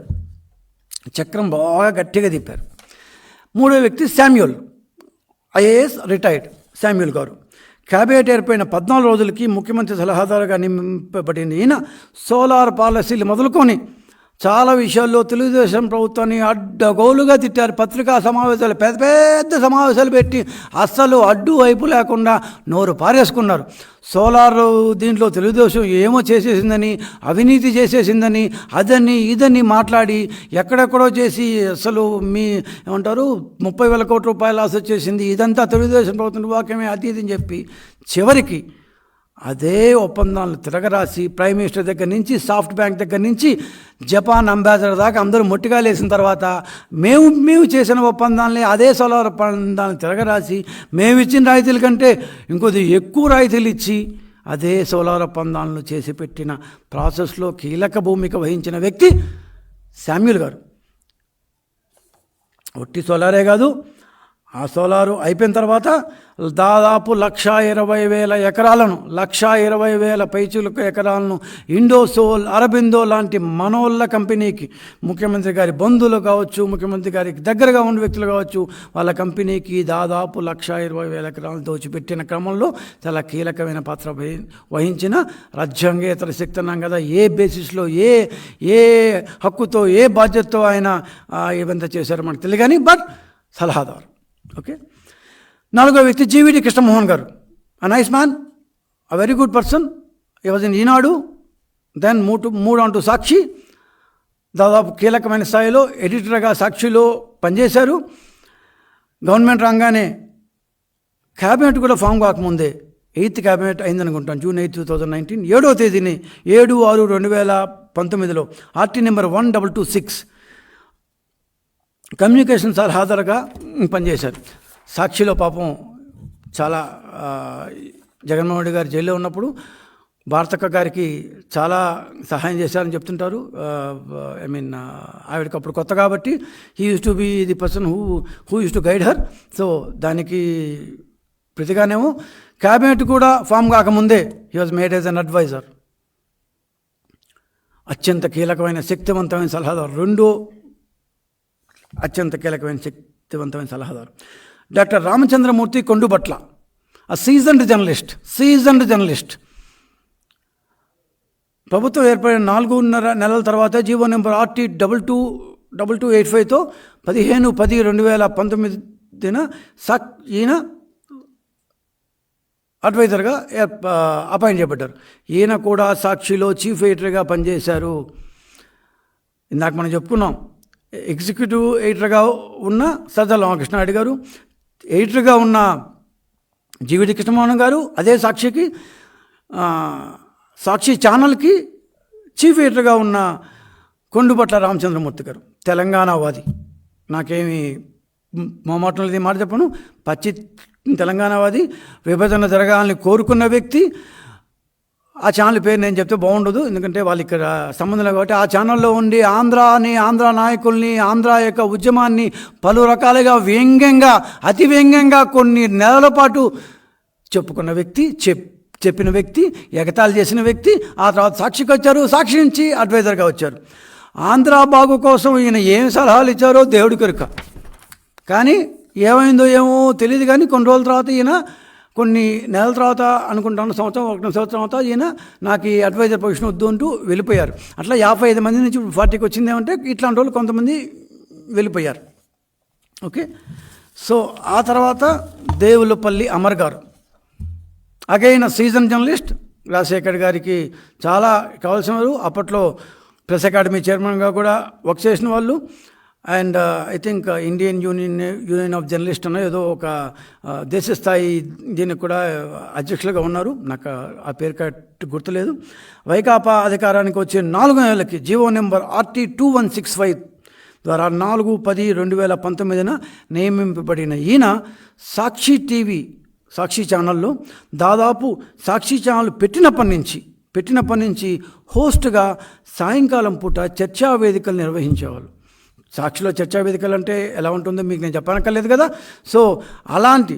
చక్రం బాగా గట్టిగా తిప్పారు. 3వ వ్యక్తి శామ్యూల్, IAS రిటైర్డ్ శామ్యూల్ గారు. క్యాబినెట్ ఏర్పడిన 14 రోజులకి ముఖ్యమంత్రి సలహాదారుగా నియమింపబడిన ఈయన సోలార్ పాలసీలు మొదలుకొని చాలా విషయాల్లో తెలుగుదేశం ప్రభుత్వాన్ని అడ్డగోలుగా తిట్టారు. పత్రికా సమావేశాలు, పెద్ద సమావేశాలు పెట్టి అస్సలు అడ్డు వైపు లేకుండా నోరు పారేసుకున్నారు. సోలార్ దీంట్లో తెలుగుదేశం ఏమో చేసేసిందని, అవినీతి చేసేసిందని, అదని ఇదని మాట్లాడి ఎక్కడెక్కడో చేసి అసలు ఏమంటారు 30,000 కోట్ల రూపాయల లాస్ వచ్చేసింది, ఇదంతా తెలుగుదేశం ప్రభుత్వం వాక్యమే, అది ఇదని చెప్పి చివరికి అదే ఒప్పందాలను తిరగరాసి ప్రైమ్ మినిస్టర్ దగ్గర నుంచి సాఫ్ట్ బ్యాంక్ దగ్గర నుంచి జపాన్ అంబాసిడర్ దాకా అందరూ మొట్టికాయలు వేసిన తర్వాత మేము చేసిన ఒప్పందాలని అదే సోలార్ ఒప్పందాలను తిరగరాసి మేము ఇచ్చిన రాయితీల కంటే ఇంకొద్ది ఎక్కువ రాయితీలు ఇచ్చి అదే సోలార్ ఒప్పందాలను చేసి పెట్టిన ప్రాసెస్లో కీలక భూమిక వహించిన వ్యక్తి శామ్యూల్ గారు. ఒట్టి సోలారే కాదు, ఆ సోలారు అయిపోయిన తర్వాత దాదాపు 1,20,000 ఎకరాలను 1,20,000 పైచులకు ఎకరాలను ఇండోసోల్, అరబిందో లాంటి మనోళ్ళ కంపెనీకి, ముఖ్యమంత్రి గారి బంధువులు కావచ్చు, ముఖ్యమంత్రి గారికి దగ్గరగా ఉన్న వ్యక్తులు కావచ్చు, వాళ్ళ కంపెనీకి దాదాపు 1,20,000 ఎకరాలను దోచిపెట్టిన క్రమంలో చాలా కీలకమైన పాత్ర వహించిన రాజ్యాంగేతర శక్తి అన్నాం కదా. ఏ బేసిస్లో ఏ హక్కుతో ఏ బాధ్యతతో ఆయన ఇవంతా చేశారో మనకు తెలియదు కానీ బట్ సలహాదారు. ఓకే. 4వ వ్యక్తి జీవీడి కృష్ణమోహన్ గారు. A nice man, a very good person. He was in Eenadu, then move on to Sakshi. దాదాపు కీలకమైన స్థాయిలో ఎడిటర్గా సాక్షిలో పనిచేశారు. గవర్నమెంట్ రాగానే క్యాబినెట్ కూడా ఫామ్ కాకముందే 8th క్యాబినెట్ అయిందనుకుంటాను, June 8, 2019, 7వ తేదీని 7/6/2019లో RT నెంబర్ 1226 కమ్యూనికేషన్ సలహాదారుగా పనిచేశారు. సాక్షిలో పాపం చాలా జగన్మోహన్ రెడ్డి గారు జైల్లో ఉన్నప్పుడు భారతక్క గారికి చాలా సహాయం చేశారని చెప్తుంటారు. ఆవిడకి అప్పుడు కొత్త కాబట్టి he uses to be the person who uses to guide her. So దానికి ప్రతిగానేమో క్యాబినెట్ కూడా ఫామ్ కాకముందే he was made as an adviser. అత్యంత కీలకమైన శక్తివంతమైన సలహాదారు, రెండో అత్యంత కీలకమైన శక్తివంతమైన సలహాదారు doctor Ramachandramurthy Kondubatla. Seasoned journalist. ప్రభుత్వం ఏర్పడిన 4.5 నెలల తర్వాత జీవో నెంబర్ RT 2285తో 15/10/2019 ఈయన అడ్వైజర్గా అపాయింట్ చేయబడ్డారు. ఈయన కూడా సాక్షిలో చీఫ్ ఎడిటర్గా పనిచేశారు. ఇందాక మనం చెప్పుకున్నాం, ఎగ్జిక్యూటివ్ ఎడిటర్గా ఉన్న సజ్జల రామకృష్ణారెడ్డి గారు, ఎడిటర్గా ఉన్న జీవీడి కృష్ణమోహన్ గారు, అదే సాక్షి ఛానల్కి చీఫ్ ఎడిటర్గా ఉన్న కొండుబట్ల రామచంద్రమూర్తి గారు. తెలంగాణవాది, నాకేమి మొహమాటం లేదు మాట చెప్పను, పచ్చి తెలంగాణవాది, విభజన జరగాలని కోరుకున్న వ్యక్తి. ఆ ఛానల్ పేరు నేను చెప్తే బాగుండదు, ఎందుకంటే వాళ్ళు ఇక్కడ సంబంధం లేదు కాబట్టి. ఆ ఛానల్లో ఉండి ఆంధ్ర నాయకుల్ని, ఆంధ్ర యొక్క ఉద్యమాన్ని పలు రకాలుగా అతి వ్యంగ్యంగా కొన్ని నెలల పాటు చెప్పుకున్న వ్యక్తి, చెప్పిన వ్యక్తి, ఎగతాళి చేసిన వ్యక్తి. ఆ తర్వాత సాక్షికి వచ్చారు, సాక్షి నుంచి అడ్వైజర్గా వచ్చారు. ఆంధ్ర బాగు కోసం ఈయన ఏం సలహాలు ఇచ్చారో దేవుడి కొరక. కానీ ఏమైందో ఏమో తెలియదు. కానీ కొన్ని రోజుల తర్వాత కొన్ని నెలల తర్వాత అనుకుంటాను, 1 సంవత్సరం తర్వాత ఈయన నాకు ఈ అడ్వైజర్ పొజిషన్ వద్దు అంటూ వెళ్ళిపోయారు. అట్లా 55 మంది నుంచి 40కి వచ్చింది ఏమంటే ఇట్లాంటి వాళ్ళు కొంతమంది వెళ్ళిపోయారు. ఓకే. సో ఆ తర్వాత దేవులపల్లి అమర్ గారు, అగైన్ సీజన్ జర్నలిస్ట్. రాజశేఖర్ గారికి చాలా కావాల్సిన వారు. అప్పట్లో ప్రెస్ అకాడమీ చైర్మన్గా కూడా వర్క్ చేసిన వాళ్ళు. And I think Indian union of journalist అన్న ఏదో ఒక దేశ స్థాయి దీనికి కూడా అధ్యక్షులుగా ఉన్నారు. నాకు ఆ పేరు కరెక్ట్ గుర్తులేదు. వైకాపా అధికారానికి వచ్చే 4 నెలలకి జీవో నెంబర్ RT 2165 ద్వారా 4/10/2019 నియమింపబడిన ఈయన సాక్షి ఛానల్లో దాదాపు సాక్షి ఛానల్ పెట్టినప్పటి నుంచి హోస్ట్గా సాయంకాలం పూట చర్చా వేదికలు నిర్వహించేవాళ్ళు. సాక్షిలో చర్చా వేదికలు అంటే ఎలా ఉంటుందో మీకు నేను చెప్పనక్కర్లేదు కదా. సో అలాంటి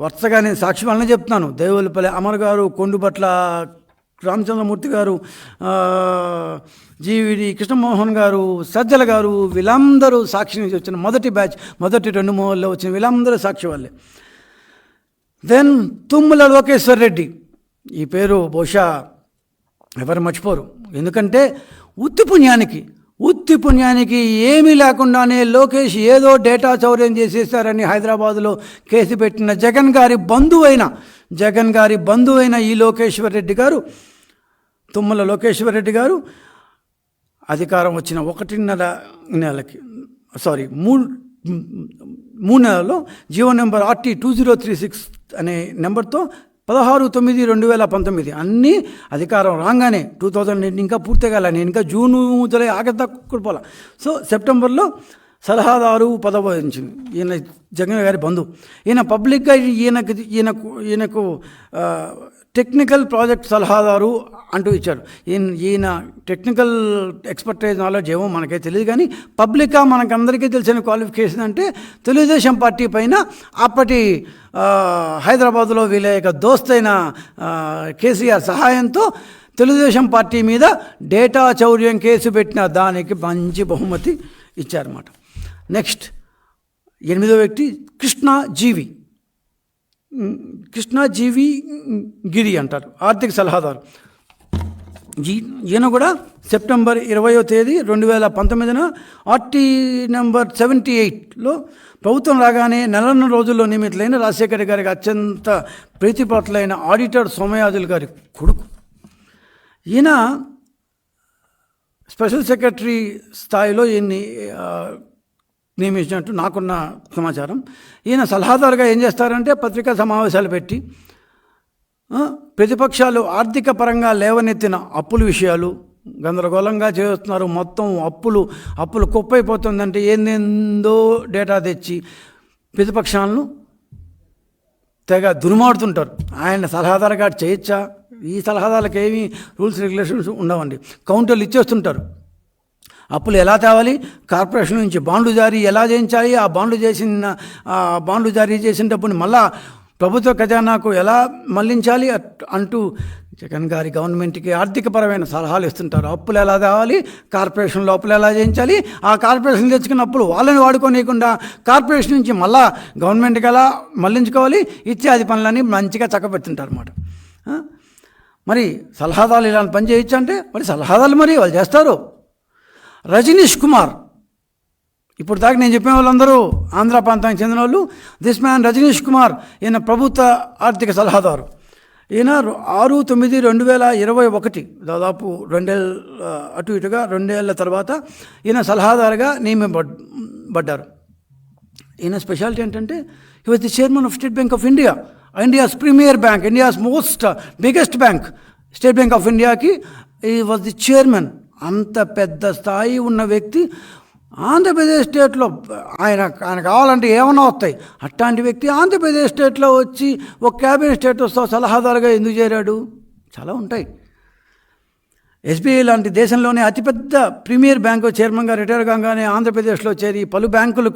వరుసగా నేను సాక్షి వాళ్ళనే చెప్తున్నాను. దేవులపల్లి అమర్ గారు, కొండుబట్ల రామచంద్రమూర్తి గారు, జీవీడి కృష్ణమోహన్ గారు, సజ్జల గారు, వీళ్ళందరూ సాక్షి నుంచి వచ్చిన మొదటి 2 మూలలో వచ్చిన వీళ్ళందరూ సాక్షి వాళ్ళే. దెన్ తుమ్మల లోకేశ్వర్ రెడ్డి. ఈ పేరు బహుశా ఎవరు మర్చిపోరు, ఎందుకంటే ఉత్తి పుణ్యానికి ఏమీ లేకుండానే లోకేష్ ఏదో డేటా చౌర్యం చేసేసారని హైదరాబాదులో కేసు పెట్టిన జగన్ గారి బంధువైన ఈ లోకేశ్వర్ రెడ్డి గారు, తుమ్మల లోకేశ్వర్ రెడ్డి గారు అధికారం వచ్చిన 3 నెలల్లో జీవో నెంబర్ RT 2036 అనే నెంబర్తో 16/9/2019 అన్నీ అధికారం రాగానే 2000 ఇంకా పూర్తి కాలే, నేను ఇంకా జూను జూలై ఆగస్టు దాకా కూడా పోలా. సో సెప్టెంబర్లో సలహాదారు పదవి వహించింది. ఈయన జగన్ గారి బంధువు. ఈయన పబ్లిక్గా ఈయనకు టెక్నికల్ ప్రాజెక్ట్ సలహాదారు అంటూ ఇచ్చారు. ఈయన టెక్నికల్ ఎక్స్పర్టైజ్ నాలెడ్జ్ ఏమో మనకే తెలియదు, కానీ పబ్లిక్గా మనకందరికీ తెలిసిన క్వాలిఫికేషన్ అంటే తెలుగుదేశం పార్టీ పైన అప్పటి హైదరాబాదులో వీళ్ళ యొక్క దోస్తైన కేసీఆర్ సహాయంతో తెలుగుదేశం పార్టీ మీద డేటా చౌర్యం కేసు పెట్టిన దానికి మంచి బహుమతి ఇచ్చారన్నమాట. నెక్స్ట్ 8వ వ్యక్తి కృష్ణా జీవి గిరి అంటారు, ఆర్థిక సలహాదారు. ఈయన కూడా సెప్టెంబర్ 20/2019 ఆర్టీ నెంబర్ 78లో ప్రభుత్వం రాగానే నెలన్న రోజుల్లో నియమితులైన రాజశేఖర గారికి అత్యంత ప్రీతిపాత్రులైన ఆడిటర్ సోమయాజులు గారి కొడుకు. ఈయన స్పెషల్ సెక్రటరీ స్థాయిలో ఈయన్ని నియమించినట్టు నాకున్న సమాచారం. ఈయన సలహాదారుగా ఏం చేస్తారంటే పత్రికా సమావేశాలు పెట్టి ప్రతిపక్షాలు ఆర్థిక పరంగా లేవనెత్తిన అప్పుల విషయాలు గందరగోళంగా చేస్తున్నారు, మొత్తం అప్పులు కుప్పైపోతుందంటే ఏందేందో డేటా తెచ్చి ప్రతిపక్షాలను తెగ దుర్మాడుతుంటారు. ఆయన సలహాదారుగా చేయొచ్చా? ఈ సలహాదారులకు ఏమీ రూల్స్ రెగ్యులేషన్స్ ఉండవండి. కౌంటర్లు ఇచ్చేస్తుంటారు. అప్పులు ఎలా తేవాలి, కార్పొరేషన్ నుంచి బాండ్లు జారీ ఎలా చేయించాలి, ఆ బాండ్లు జారీ చేసిన డబ్బుని మళ్ళా ప్రభుత్వ ఖజానాకు ఎలా మళ్లించాలి అంటూ జగన్ గారి గవర్నమెంట్కి ఆర్థికపరమైన సలహాలు ఇస్తుంటారు. అప్పులు ఎలా తేవాలి, కార్పొరేషన్లో అప్పులు ఎలా చేయించాలి, ఆ కార్పొరేషన్ తెచ్చుకున్న అప్పులు వాళ్ళని వాడుకోనియకుండా కార్పొరేషన్ నుంచి మళ్ళా గవర్నమెంట్కి ఎలా మళ్లించుకోవాలి ఇత్యాది పనులని మంచిగా చక్కబెడుతుంటారు అన్నమాట. మరి సలహాదారులు ఇలాంటి పని చేయొచ్చు అంటే మరి సలహాదారులు మరి వాళ్ళు చేస్తారు. రజనీష్ కుమార్, ఇప్పుడు దాకా నేను చెప్పిన వాళ్ళందరూ ఆంధ్ర ప్రాంతానికి చెందిన వాళ్ళు. దిస్ మ్యాన్ రజనీష్ కుమార్, ఈయన ప్రభుత్వ ఆర్థిక సలహాదారు. ఈయన 6/9/2021 దాదాపు 2 ఏళ్ళ అటు ఇటుగా 2 ఏళ్ళ తర్వాత ఈయన సలహాదారుగా నియమింపబడ్డారు. ఈయన స్పెషాలిటీ ఏంటంటే he was the chairman of State Bank of India, India's premier bank, India's biggest bank State Bank of ఇండియాకి ఈ వాజ్ ది చైర్మన్. అంత పెద్ద స్థాయి ఉన్న వ్యక్తి ఆంధ్రప్రదేశ్ స్టేట్లో ఆయన కావాలంటే ఏమన్నా వస్తాయి. అట్లాంటి వ్యక్తి ఆంధ్రప్రదేశ్ స్టేట్లో వచ్చి ఒక క్యాబినెట్ స్టేటస్తో సలహాదారుగా ఎందుకు చేరాడు? చాలా ఉంటాయి. ఎస్బీఐ లాంటి దేశంలోనే అతిపెద్ద ప్రీమియర్ బ్యాంకు చైర్మన్గా రిటైర్ కాగానే ఆంధ్రప్రదేశ్లో చేరి పలు బ్యాంకుల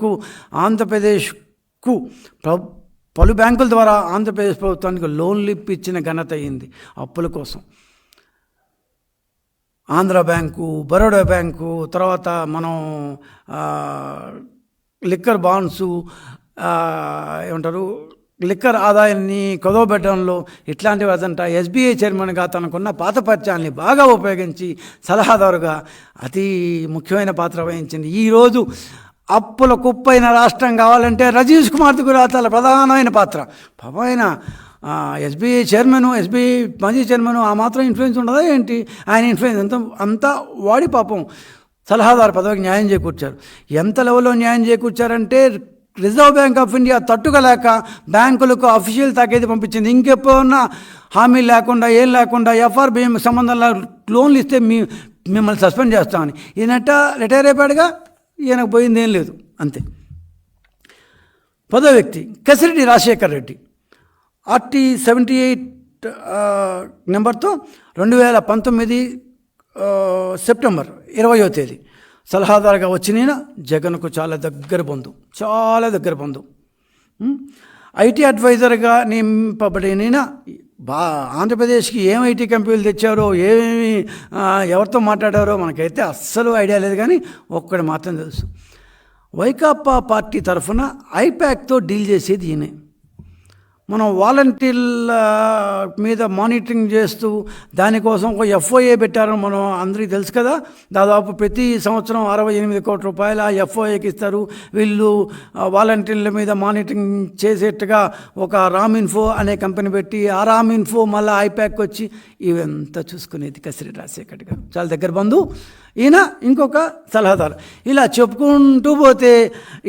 ద్వారా ఆంధ్రప్రదేశ్ ప్రభుత్వానికి లోన్లు ఇప్పించిన ఘనత అయింది అప్పుల కోసం. ఆంధ్ర బ్యాంకు, బరోడా బ్యాంకు, తర్వాత మనం లిక్కర్ బాండ్సు ఏమంటారు లిక్కర్ ఆదాయాన్ని కుదవబెట్టడంలో ఇట్లాంటివి అదంట. ఎస్బీఐ చైర్మన్గా తనకున్న పాత పరిచయాన్ని బాగా ఉపయోగించి సలహాదారుగా అతి ముఖ్యమైన పాత్ర వహించింది. ఈరోజు అప్పుల కుప్పైన రాష్ట్రం కావాలంటే రజనీష్ కుమార్ది కూడా చాలా ప్రధానమైన పాత్ర. పాపమైన ఎస్బీఐ చైర్మన్, ఎస్బీఐ మాజీ చైర్మన్ ఆ మాత్రం ఇన్ఫ్లుయెన్స్ ఉండదా ఏంటి? ఆయన ఇన్ఫ్లుయెన్స్ అంతా వాడి పాపం సలహాదారు పదవికి న్యాయం చేకూర్చారు. ఎంత లెవెల్లో న్యాయం చేకూర్చారంటే రిజర్వ్ బ్యాంక్ ఆఫ్ ఇండియా తట్టుకోలేక బ్యాంకులకు అఫీషియల్ తాకేది పంపించింది. ఇంకెప్పుడన్నా హామీ లేకుండా ఏం లేకుండా ఎఫ్ఆర్బి సంబంధం లోన్లు ఇస్తే మిమ్మల్ని సస్పెండ్ చేస్తామని. ఈయనట రిటైర్ అయిపోయాడుగా, ఈయనకు పోయింది ఏం లేదు, అంతే. 10వ వ్యక్తి కసిరెడ్డి రాజశేఖర్ రెడ్డి, ఆర్టీ 78 నెంబర్తో 2019 సెప్టెంబర్ 20వ తేదీ సలహాదారుగా వచ్చిన జగన్కు చాలా దగ్గర బంధువు. ఐటీ అడ్వైజర్గా నింపబడిన ఆంధ్రప్రదేశ్కి ఏం ఐటీ కంపెనీలు తెచ్చారో ఏమేమి ఎవరితో మాట్లాడారో మనకైతే అస్సలు ఐడియా లేదు, కానీ ఒక్కటి మాత్రం తెలుసు, వైకాపా పార్టీ తరఫున ఐప్యాక్తో డీల్ చేసేది ఈయనే. మనం వాలంటీర్ల మీద మానిటరింగ్ చేస్తూ దానికోసం ఒక ఎఫ్ఓఏ పెట్టారని మనం అందరికీ తెలుసు కదా. దాదాపు ప్రతి సంవత్సరం 68 కోట్ల రూపాయలు ఆ ఎఫ్ఓఏకి ఇస్తారు. వీళ్ళు వాలంటీర్ల మీద మానిటరింగ్ చేసేట్టుగా ఒక రామిన్ఫో అనే కంపెనీ పెట్టి ఆ రామిన్ఫో మళ్ళీ ఐప్యాక్ వచ్చి ఇవంతా చూసుకునేది కసిరెడ్డి రాజశేఖర్ గారు. చాలా దగ్గర బంధువు. ఈయన ఇంకొక సలహాదారు. ఇలా చెప్పుకుంటూ పోతే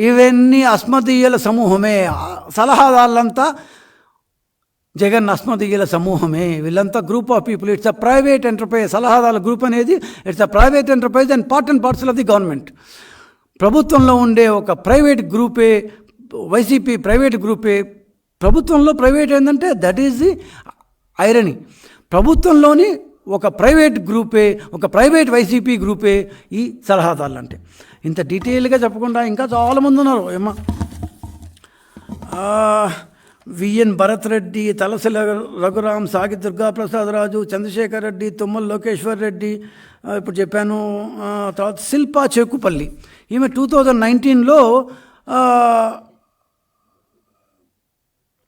ఇవన్నీ అస్మదీయుల సమూహమే. సలహాదారులంతా జగన్ అస్మదీయుల సమూహమే. వీళ్ళంతా group of people. It's a private enterprise. సలహాదారుల గ్రూప్ అనేది it's a private enterprise and part and parcel of the government. ప్రభుత్వంలో ఉండే ఒక ప్రైవేట్ గ్రూపే వైసీపీ, ప్రైవేట్ గ్రూపే. ప్రభుత్వంలో ప్రైవేట్ ఏంటంటే దట్ ఈజ్ ది ఐరనీ. ప్రభుత్వంలోని ఒక ప్రైవేట్ గ్రూపే, ఒక ప్రైవేట్ వైసీపీ గ్రూపే ఈ సలహాదారులు అంటే. ఇంత డీటెయిల్గా చెప్పకుండా ఇంకా చాలామంది ఉన్నారు. ఏమా విఎన్ భరత్ రెడ్డి, తలసిల రఘురామ్, సాగి దుర్గాప్రసాద్ రాజు, చంద్రశేఖర్ రెడ్డి, తుమ్మల లోకేశ్వర్ రెడ్డి, ఇప్పుడు చెప్పాను. తర్వాత శిల్పా చేకుపల్లి, ఈమె 2019లో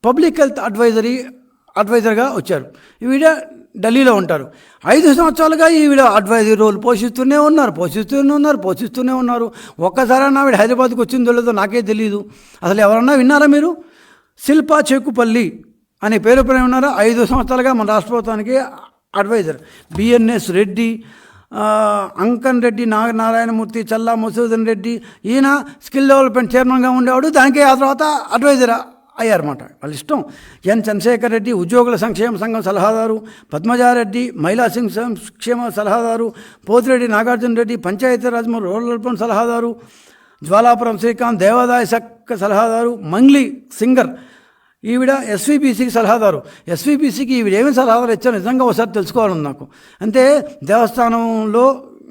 పబ్లిక్ హెల్త్ అడ్వైజర్గా వచ్చారు. ఈవిడ ఢిల్లీలో ఉంటారు. 5 సంవత్సరాలుగా ఈవిడ అడ్వైజరీ రోల్ పోషిస్తూనే ఉన్నారు. ఒక్కసారైనా ఆవిడ హైదరాబాద్కి వచ్చిందో లేదో నాకే తెలియదు. అసలు ఎవరన్నా విన్నారా మీరు? శిల్పా చేకుపల్లి అనే పేరు పైన ఉన్నారా? 5 సంవత్సరాలుగా మన రాష్ట్ర ప్రభుత్వానికి అడ్వైజర్. బిఎన్ఎస్ రెడ్డి, అంకన్ రెడ్డి, నారాయణమూర్తి, చల్లా మసూదన్ రెడ్డి, ఈయన స్కిల్ డెవలప్మెంట్ చైర్మన్గా ఉండేవాడు. దానికి ఆ తర్వాత అడ్వైజర్ అయ్యారన్నమాట. వాళ్ళ ఇష్టం. ఎన్ చంద్రశేఖర్ రెడ్డి ఉద్యోగుల సంక్షేమ సంఘం సలహాదారు, పద్మజారెడ్డి మహిళా సంక్షేమ సలహాదారు, పోతిరెడ్డి నాగార్జున రెడ్డి పంచాయతీరాజ్ రూరల్ డెవలప్మెంట్ సలహాదారు, జ్వాలాపురం శ్రీకాంత్ దేవాదాయ శాఖ సలహాదారు, మంగ్లీ సింగర్ ఈవిడ ఎస్వీబీసీకి సలహాదారు. ఎస్వీబీసీకి ఈవిడ ఏమేమి సలహాదారు ఇచ్చారో నిజంగా ఒకసారి తెలుసుకోవాలని నాకు. అంటే దేవస్థానంలో,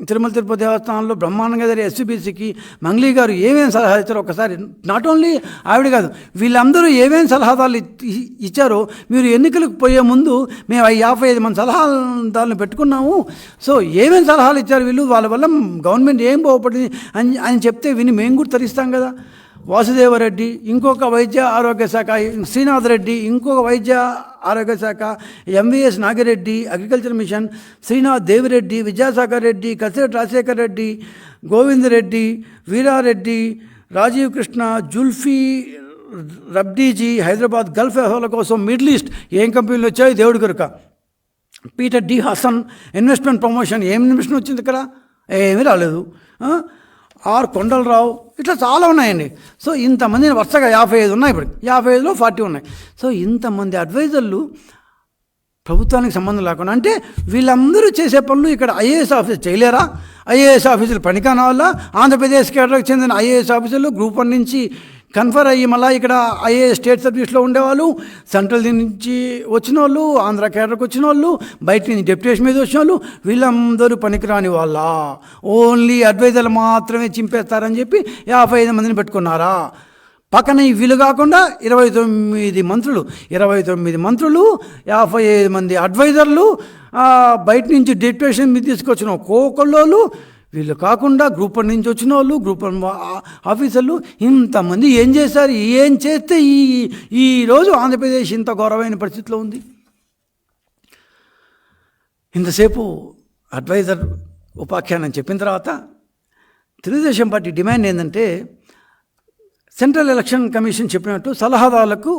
తిరుమల తిరుపతి దేవస్థానంలో బ్రహ్మాండంగా జరిగే ఎస్వీబీసీకి మంగ్లీ గారు ఏమేమి సలహా ఇచ్చారో ఒకసారి, నాట్ ఓన్లీ ఆవిడ కాదు, వీళ్ళందరూ ఏమేమి సలహాదారులు ఇచ్చారో మీరు ఎన్నికలకు పోయే ముందు మేము 55 మంది సలహాదారులను పెట్టుకున్నాము. సో ఏమేమి సలహాలు ఇచ్చారు వీళ్ళు, వాళ్ళ వల్ల గవర్నమెంట్ ఏం బాగుపడింది అని చెప్తే విని మేము కూడా తరిస్తాం కదా. వాసుదేవరెడ్డి ఇంకొక వైద్య ఆరోగ్య శాఖ, శ్రీనాథ్ రెడ్డి ఇంకొక వైద్య ఆరోగ్య శాఖ, M V S Nagireddy agriculture mission, Srinath Devireddy Vidyasagar Reddy, Kasireddy Rajasekhar Reddy, Govind Reddy, Veerareddy, Rajiv Krishna, Zulfi Ravdjee Hyderabad gulf వ్యవహారాల కోసం మిడిల్ ఈస్ట్ ఏం కంపెనీలు వచ్చాయి దేవుడి కొరక. Peter D Hasan investment promotion, ఏం ఇన్వెస్ట్మెంట్ వచ్చింది ఇక్కడ? ఏమీ రాలేదు. ఆర్ కొండలరావు, ఇట్లా చాలా ఉన్నాయండి. సో ఇంతమంది వరుసగా 55 ఉన్నాయి. ఇప్పుడు 55లో 40 ఉన్నాయి. సో ఇంతమంది అడ్వైజర్లు ప్రభుత్వానికి సంబంధం లేకుండా, అంటే వీళ్ళందరూ చేసే పనులు ఇక్కడ ఐఏఎస్ ఆఫీసర్ చేయలేరా? ఐఏఎస్ ఆఫీసర్లు పనికాన వల్ల ఆంధ్రప్రదేశ్ కేటర్కి చెందిన ఐఏఎస్ ఆఫీసర్లు గ్రూప్ 1 నుంచి కన్ఫర్ అయ్యి మళ్ళీ ఇక్కడ ఐఏఎస్ స్టేట్ సర్వీస్లో ఉండేవాళ్ళు, సెంట్రల్ నుంచి వచ్చిన వాళ్ళు, ఆంధ్ర కేటర్కి వచ్చిన వాళ్ళు, బయట నుంచి డెప్యుటేషన్ మీద వచ్చిన వాళ్ళు, వీళ్ళందరూ పనికిరాని వాళ్ళ ఓన్లీ అడ్వైజర్లు మాత్రమే చింపేస్తారని చెప్పి 55 మందిని పెట్టుకున్నారా? పక్కన వీళ్ళు కాకుండా 29 మంత్రులు, 55 మంది అడ్వైజర్లు, బయట నుంచి డెప్యుటేషన్ మీద తీసుకొచ్చిన కోకొల్లోళ్ళు, వీళ్ళు కాకుండా గ్రూప్ 1 నుంచి వచ్చిన వాళ్ళు, గ్రూప్ 1 ఆఫీసర్లు, ఇంతమంది ఏం చేశారు? ఏం చేస్తే ఈరోజు ఆంధ్రప్రదేశ్ ఇంత ఘోరమైన పరిస్థితిలో ఉంది? ఇంతసేపు అడ్వైజర్ ఉపాఖ్యానం చెప్పిన తర్వాత తెలుగుదేశం పార్టీ డిమాండ్ ఏంటంటే, సెంట్రల్ ఎలక్షన్ కమిషన్ చెప్పినట్టు సలహాదారులకు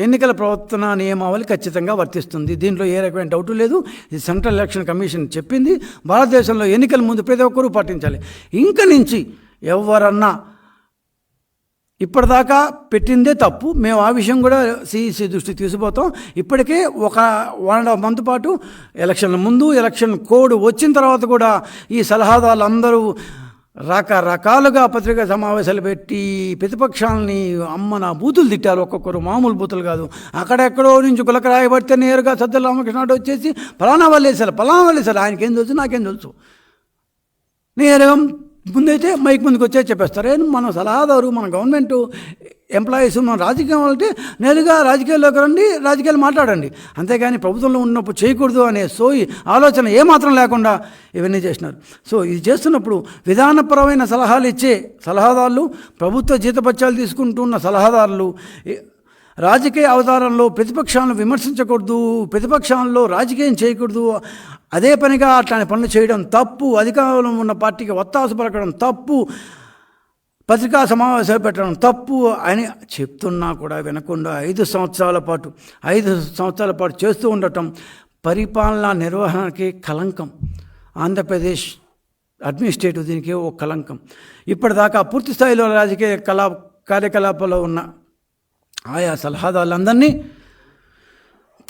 ఎన్నికల ప్రవర్తన నియమావళి ఖచ్చితంగా వర్తిస్తుంది. దీంట్లో ఏ రకమైన డౌటు లేదు. ఇది సెంట్రల్ ఎలక్షన్ కమిషన్ చెప్పింది. భారతదేశంలో ఎన్నికల ముందు ప్రతి ఒక్కరూ పాటించాలి. ఇంక నుంచి ఎవరన్నా ఇప్పటిదాకా పెట్టిందే తప్పు, మేము ఆ విషయం కూడా సిఈసి దృష్టికి తీసుకుపోతాం. ఇప్పటికే ఒక 1.5 మంత్ పాటు ఎలక్షన్ల ముందు, ఎలక్షన్ కోడ్ వచ్చిన తర్వాత కూడా ఈ సలహాదారులు అందరూ రకరకాలుగా పత్రికా సమావేశాలు పెట్టి ప్రతిపక్షాలని అమ్మన బూతులు తిట్టారు. ఒక్కొక్కరు మామూలు బూతులు కాదు. అక్కడెక్కడో నుంచి గులక రాయబడితే నేరుగా సజ్జల రామకృష్ణ వచ్చేసి ఫలానా వాళ్ళు వేశారు, ఆయనకేం తెలుసు, నాకేం తెలుసు, నేరుగా ముందైతే మైక్ ముందుకు వచ్చే చెప్పేస్తారు. మన సలహాదారు, మన గవర్నమెంట్ ఎంప్లాయీస్, మన రాజకీయం అంటే నేరుగా రాజకీయాల్లోకి రండి, రాజకీయాలు మాట్లాడండి, అంతేగాని ప్రభుత్వంలో ఉన్నప్పుడు చేయకూడదు అనే సోయి ఆలోచన ఏమాత్రం లేకుండా ఇవన్నీ చేసినారు. సో ఇది చేస్తున్నప్పుడు విధానపరమైన సలహాలు ఇచ్చే సలహాదారులు, ప్రభుత్వ జీతభత్యాలు తీసుకుంటున్న సలహాదారులు రాజకీయ అవతారంలో ప్రతిపక్షాలను విమర్శించకూడదు, ప్రతిపక్షాలలో రాజకీయం చేయకూడదు, అదే పనిగా అట్లాంటి పనులు చేయడం తప్పు, అధికారంలో ఉన్న పార్టీకి ఒత్తాసు పలకడం తప్పు, పత్రికా సమావేశాలు పెట్టడం తప్పు అని చెప్తున్నా కూడా వినకుండా 5 సంవత్సరాల పాటు చేస్తూ ఉండటం పరిపాలనా నిర్వహణకి కలంకం. ఆంధ్రప్రదేశ్ అడ్మినిస్ట్రేటివ్ దీనికి ఒక కలంకం. ఇప్పటిదాకా పూర్తి స్థాయిలో రాజకీయ కార్యకలాపాల్లో ఉన్న ఆయా సలహాదారులందరినీ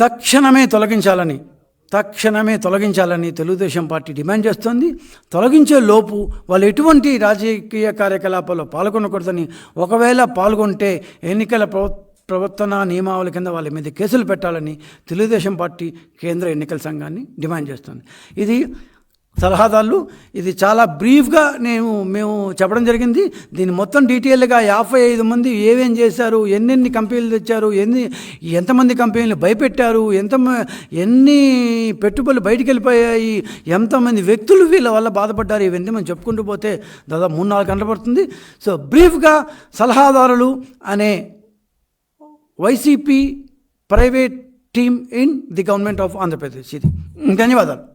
తక్షణమే తొలగించాలని తెలుగుదేశం పార్టీ డిమాండ్ చేస్తోంది. తొలగించే లోపు వాళ్ళు ఎటువంటి రాజకీయ కార్యకలాపాల్లో పాల్గొనకూడదని, ఒకవేళ పాల్గొంటే ఎన్నికల ప్రవర్తన నియమావళి కింద వాళ్ళ మీద కేసులు పెట్టాలని తెలుగుదేశం పార్టీ కేంద్ర ఎన్నికల సంఘాన్ని డిమాండ్ చేస్తుంది. ఇది సలహాదారులు, ఇది చాలా బ్రీఫ్గా మేము చెప్పడం జరిగింది. దీన్ని మొత్తం డీటెయిల్గా 55 మంది ఏమేం చేశారు, ఎన్నెన్ని కంపెనీలు తెచ్చారు, ఎంతమంది కంపెనీలు భయపెట్టారు, ఎన్ని పెట్టుబడులు బయటికి వెళ్ళిపోయాయి, ఎంతమంది వ్యక్తులు వీళ్ళ వల్ల బాధపడ్డారు, ఇవన్నీ మనం చెప్పుకుంటూ పోతే దాదాపు 3-4 గంటలు పడుతుంది. సో బ్రీఫ్గా సలహాదారులు అనే YCP private team in the government of Andhra Pradesh. ఇది ధన్యవాదాలు.